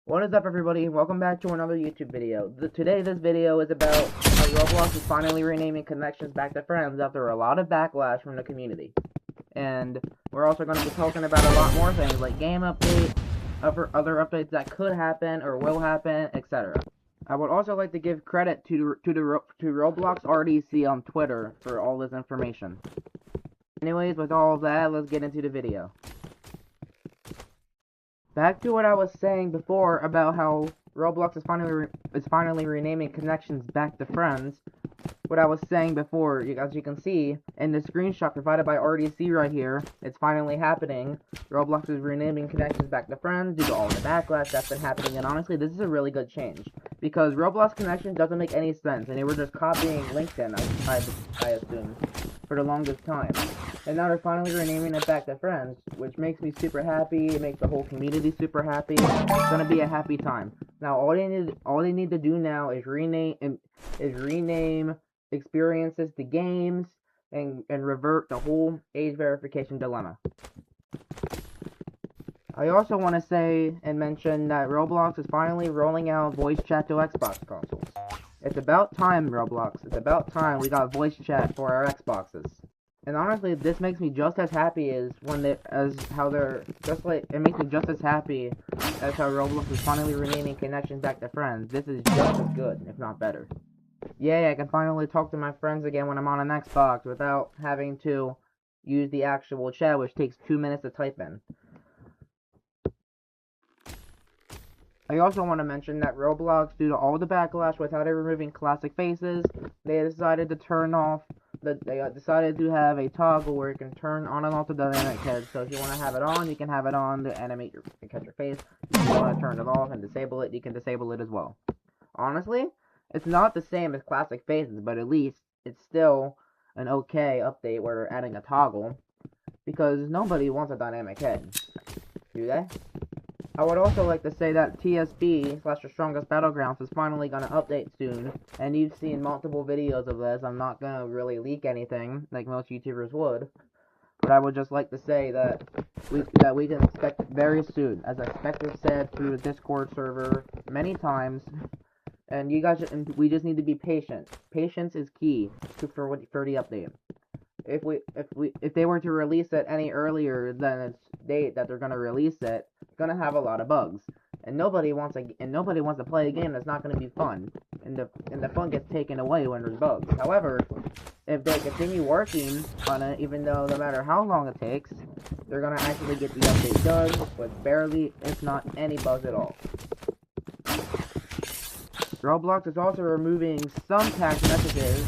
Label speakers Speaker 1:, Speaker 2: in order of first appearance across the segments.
Speaker 1: What is up, everybody, and welcome back to another YouTube video. Today, this video is about how Roblox is finally renaming connections back to friends after a lot of backlash from the community. And we're also going to be talking about a lot more things, like game updates, other updates that could happen or will happen, etc. I would also like to give credit to Roblox RDC on Twitter for all this information. Anyways, with all of that, let's get into the video. Back to what I was saying before about how Roblox is finally renaming connections back to friends. What I was saying before, as you can see in the screenshot provided by RDC right here, it's finally happening. Roblox is renaming connections back to friends due to all the backlash that's been happening, and honestly, this is a really good change. Because Roblox connections doesn't make any sense, and they were just copying LinkedIn, I assume, for the longest time. And now they're finally renaming it back to friends, which makes me super happy. It makes the whole community super happy. It's gonna be a happy time. Now all they need to do now is rename experiences to games and revert the whole age verification dilemma. I also want to say and mention that Roblox is finally rolling out voice chat to Xbox consoles. It's about time, Roblox. It's about time we got voice chat for our Xboxes. And honestly, this makes me just as happy it makes me just as happy as how Roblox is finally renaming connections back to friends. This is just as good, if not better. Yay, I can finally talk to my friends again when I'm on an Xbox without having to use the actual chat, which takes 2 minutes to type in. I also want to mention that Roblox, due to all the backlash without it removing classic faces, they decided to decided to have a toggle where you can turn on and off the dynamic head. So if you want to have it on, you can have it on to animate your catch your face. If you want to turn it off and disable it, you can disable it as well. Honestly, it's not the same as classic faces, but at least it's still an okay update where they're adding a toggle, because nobody wants a dynamic head, do they? I would also like to say that TSB / The Strongest Battlegrounds is finally going to update soon, and you've seen multiple videos of this. I'm not going to really leak anything like most YouTubers would, but I would just like to say that we can expect it very soon, as Spectre said through the Discord server many times. And we just need to be patient. Patience is key for the update. If they were to release it any earlier than its date that they're gonna release it, it's gonna have a lot of bugs, and nobody wants to play a game that's not gonna be fun, and the fun gets taken away when there's bugs. However, if they continue working on it, even though no matter how long it takes, they're gonna actually get the update done with barely, if not any bugs at all. Roblox is also removing some text messages.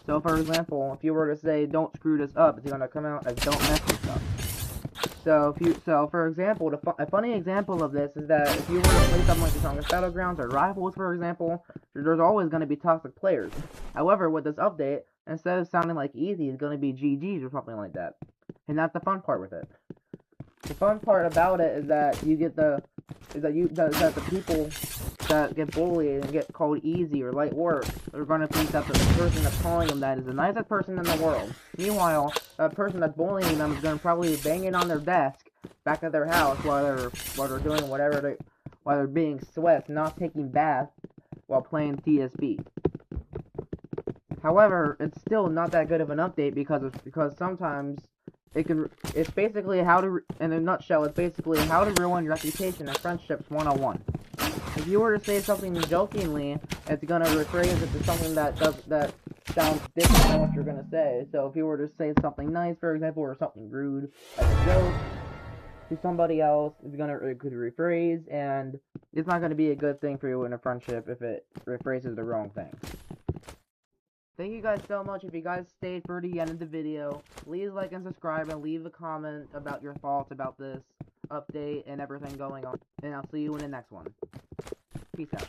Speaker 1: So, for example, if you were to say, "Don't screw this up," it's gonna come out as "Don't mess this up." So for example, a funny example of this is that if you were to play something like The Strongest Battlegrounds or Rivals, for example, there's always gonna be toxic players. However, with this update, instead of sounding like easy, it's gonna be GGs or something like that. And that's the fun part with it. The fun part about it is that the people that get bullied and get called easy or light work are going to think that the person that's calling them that is the nicest person in the world. Meanwhile, a person that's bullying them is going to probably be banging on their desk back at their house while they're doing while they're being sweats, not taking baths while playing TSB. However, it's still not that good of an update because sometimes it's basically in a nutshell, it's basically how to ruin reputation and friendships 101. If you were to say something jokingly, it's gonna rephrase it to something that sounds different than what you're gonna say. So if you were to say something nice, for example, or something rude as a joke to somebody else, it could rephrase, and it's not gonna be a good thing for you in a friendship if it rephrases the wrong thing. Thank you guys so much. If you guys stayed for the end of the video, please like and subscribe and leave a comment about your thoughts about this update and everything going on. And I'll see you in the next one. Peace out.